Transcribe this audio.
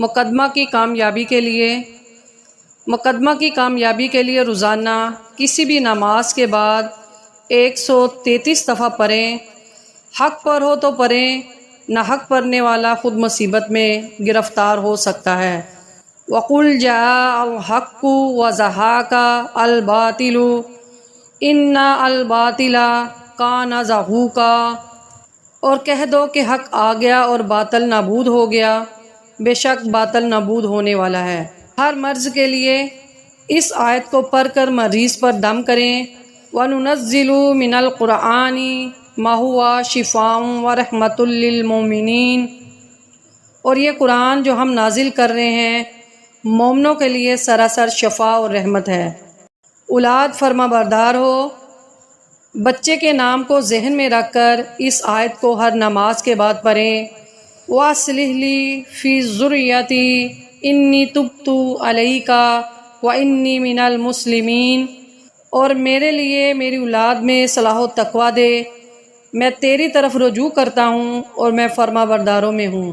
مقدمہ کی کامیابی کے لیے روزانہ کسی بھی نماز کے بعد 133 دفعہ پڑھیں۔ حق پر ہو تو پڑھیں، نہ حق پڑھنے والا خود مصیبت میں گرفتار ہو سکتا ہے۔ وَقُلْ جَاءَ الْحَقُّ وَزَهَاقَ الْبَاطِلُ إِنَّ الْبَاطِلَ كَانَ زَهُوقًا، اور کہہ دو کہ حق آ گیا اور باطل نابود ہو گیا، بے شک باطل نابود ہونے والا ہے۔ ہر مرض کے لیے اس آیت کو پڑھ کر مریض پر دم کریں۔ وَنُنَزِّلُ مِنَ الْقُرْآنِ مَا هُوَ شِفَاءٌ وَرَحْمَةٌ لِّلْمُؤْمِنِينَ، اور یہ قرآن جو ہم نازل کر رہے ہیں مومنوں کے لیے سراسر شفا اور رحمت ہے۔ اولاد فرما بردار ہو، بچے کے نام کو ذہن میں رکھ کر اس آیت کو ہر نماز کے بعد پڑھیں۔ وَأَصْلِحْ لِي فِي ذُرِّيَّتِي إِنِّی تُبْتُ عَلَيْکَ وَإِنِّی مِنَ الْمُسْلِمِینَ، اور میرے لیے میری اولاد میں صلاح و تقویٰ دے، میں تیری طرف رجوع کرتا ہوں اور میں فرما برداروں میں ہوں۔